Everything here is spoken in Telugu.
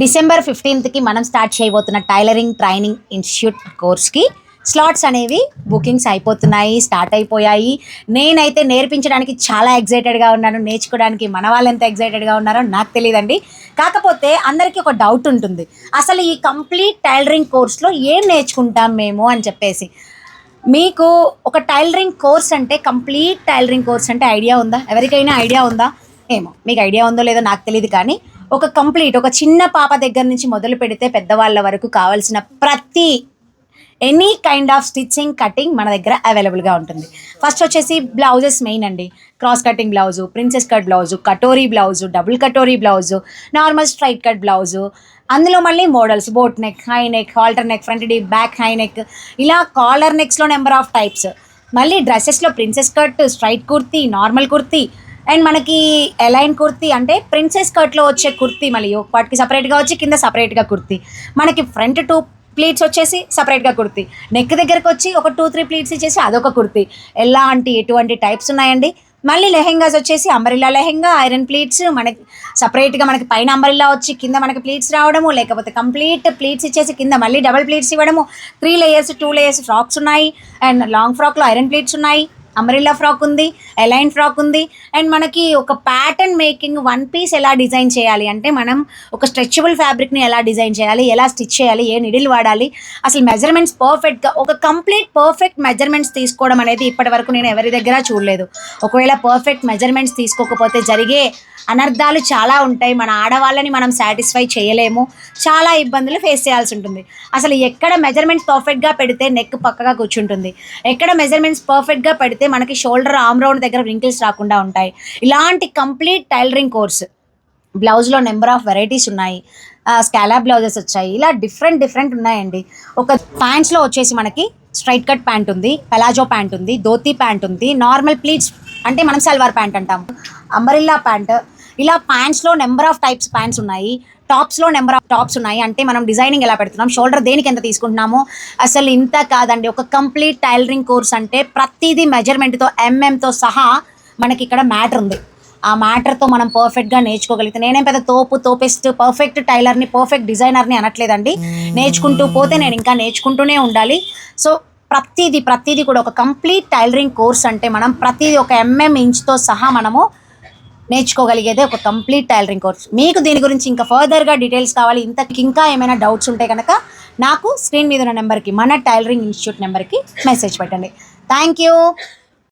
డిసెంబర్ 15కి మనం స్టార్ట్ చేయబోతున్న టైలరింగ్ ట్రైనింగ్ ఇన్స్టిట్యూట్ కోర్స్కి స్లాట్స్ అనేవి బుకింగ్స్ అయిపోతున్నాయి, స్టార్ట్ అయిపోయాయి. నేనైతే నేర్పించడానికి చాలా ఎగ్జైటెడ్గా ఉన్నాను. నేర్చుకోవడానికి మన వాళ్ళు ఎంత ఎగ్జైటెడ్గా ఉన్నారో నాకు తెలియదండి. కాకపోతే అందరికీ ఒక డౌట్ ఉంటుంది, అసలు ఈ కంప్లీట్ టైలరింగ్ కోర్స్లో ఏం నేర్చుకుంటాం మేము అని చెప్పేసి. మీకు ఒక టైలరింగ్ కోర్స్ అంటే, కంప్లీట్ టైలరింగ్ కోర్స్ అంటే ఐడియా ఉందా? ఎవరికైనా ఐడియా ఉందా? ఏమో మీకు ఐడియా ఉందో లేదో నాకు తెలియదు, కానీ ఒక చిన్న పాప దగ్గర నుంచి మొదలు పెడితే పెద్దవాళ్ళ వరకు కావాల్సిన ప్రతి any kind of stitching, cutting మన దగ్గర అవైలబుల్గా ఉంటుంది. ఫస్ట్ వచ్చేసి బ్లౌజెస్ మెయిన్ అండి. Cross cutting blouse, princess cut blouse, katori blouse, double katori blouse, normal straight cut blouse, అందులో మళ్ళీ models boat neck, high neck, halter neck, front deep, back high neck, ఇలా కాలర్ నెక్స్లో నెంబర్ ఆఫ్ టైప్స్. మళ్ళీ డ్రెస్సెస్లో princess cut, straight kurti, normal kurti, and మనకి ఎలైన్ కుర్తీ అంటే ప్రిన్సెస్ కట్లో వచ్చే కుర్తీ, మళ్ళీ వాటికి సపరేట్గా వచ్చి కింద సపరేట్గా కుర్తీ, మనకి ఫ్రంట్ 2 ప్లీట్స్ వచ్చేసి సపరేట్గా కుర్తీ, నెక్ దగ్గరకు వచ్చి ఒక 2-3 ప్లీట్స్ ఇచ్చేసి అదొక కుర్తీ. ఎటువంటి టైప్స్ ఉన్నాయండి. మళ్ళీ లెహెంగాస్ వచ్చేసి అంబరిల్లా లెహెంగా, ఐరన్ ప్లీట్స్, మనకి సపరేట్గా మనకి పైన అంబరిల్లా వచ్చి కింద మనకి ప్లీట్స్ రావడము, లేకపోతే కంప్లీట్ ప్లీట్స్ ఇచ్చేసి కింద మళ్ళీ డబల్ ప్లీట్స్ ఇవ్వడము. 3 లేయర్స్ 2 లేయర్స్ ఫ్రాక్స్ ఉన్నాయి, అండ్ లాంగ్ ఫ్రాక్లో ఐరన్ ప్లీట్స్ ఉన్నాయి, అంబ్రెల్లా ఫ్రాక్ ఉంది, ఎలైన్ ఫ్రాక్ ఉంది. అండ్ మనకి ఒక ప్యాటర్న్ మేకింగ్, 1 పీస్ ఎలా డిజైన్ చేయాలి అంటే, మనం ఒక స్ట్రెచబుల్ ఫ్యాబ్రిక్ని ఎలా డిజైన్ చేయాలి, ఎలా స్టిచ్ చేయాలి, ఏ నిడిల్ వాడాలి, అసలు మెజర్మెంట్స్ పర్ఫెక్ట్గా ఒక కంప్లీట్ పర్ఫెక్ట్ మెజర్మెంట్స్ తీసుకోవడం అనేది ఇప్పటి వరకు నేను ఎవరి దగ్గర చూడలేదు. ఒకవేళ పర్ఫెక్ట్ మెజర్మెంట్స్ తీసుకోకపోతే జరిగే అనర్థాలు చాలా ఉంటాయి. మన ఆడవాళ్ళని మనం సాటిస్ఫై చేయలేము, చాలా ఇబ్బందులు ఫేస్ చేయాల్సి ఉంటుంది. అసలు ఎక్కడ మెజర్మెంట్స్ పర్ఫెక్ట్గా పెడితే నెక్ పక్కగా కూర్చుంటుంది, ఎక్కడ మెజర్మెంట్స్ పర్ఫెక్ట్గా పెడితే మనకి షోల్డర్, ఆర్మ్ రౌండ్ దగ్గర రింకిల్స్ రాకుండా ఉంటాయి. ఇలాంటి కంప్లీట్ టైలరింగ్ కోర్స్. బ్లౌజ్లో నెంబర్ ఆఫ్ వెరైటీస్ ఉన్నాయి, స్కాలప్ బ్లౌజెస్ వచ్చాయి, ఇలా డిఫరెంట్ ఉన్నాయండి. ఒక ప్యాంట్స్లో వచ్చేసి మనకి స్ట్రైట్ కట్ ప్యాంట్ ఉంది, పెలాజో ప్యాంట్ ఉంది, ధోతీ ప్యాంట్ ఉంది, నార్మల్ ప్లీట్స్ అంటే మనం సల్వార్ ప్యాంట్ అంటాము, అంబరిల్లా ప్యాంట్, ఇలా ప్యాంట్స్లో నెంబర్ ఆఫ్ టైప్స్ ప్యాంట్స్ ఉన్నాయి. టాప్స్లో నెంబర్ ఆఫ్ టాప్స్ ఉన్నాయి. అంటే మనం డిజైనింగ్ ఎలా పెడుతున్నాం, షోల్డర్ దేనికి ఎంత తీసుకుంటున్నామో, అసలు ఇంత కాదండి. ఒక కంప్లీట్ టైలరింగ్ కోర్స్ అంటే ప్రతిదీ మెజర్మెంట్తో, ఎంఎంతో సహా మనకి ఇక్కడ మ్యాటర్ ఉంది. ఆ మ్యాటర్తో మనం పర్ఫెక్ట్గా నేర్చుకోగలిగితే, నేనేం పెద్ద తోపెస్ట్ పర్ఫెక్ట్ టైలర్ని, పర్ఫెక్ట్ డిజైనర్ని అనట్లేదండి. నేర్చుకుంటూ పోతే నేను ఇంకా నేర్చుకుంటూనే ఉండాలి. సో ప్రతిదీ కూడా ఒక కంప్లీట్ టైలరింగ్ కోర్స్ అంటే మనం ప్రతిదీ ఒక ఇంచ్తో సహా మనము నేర్చుకోగలిగేదే ఒక కంప్లీట్ టైలరింగ్ కోర్స్. మీకు దీని గురించి ఇంకా ఫర్దర్గా డీటెయిల్స్ కావాలి, ఇంకా ఏమైనా డౌట్స్ ఉంటే కనుక నాకు స్క్రీన్ మీద ఉన్న నెంబర్కి, మన టైలరింగ్ ఇన్స్టిట్యూట్ నెంబర్కి మెసేజ్ పెట్టండి. Thank you.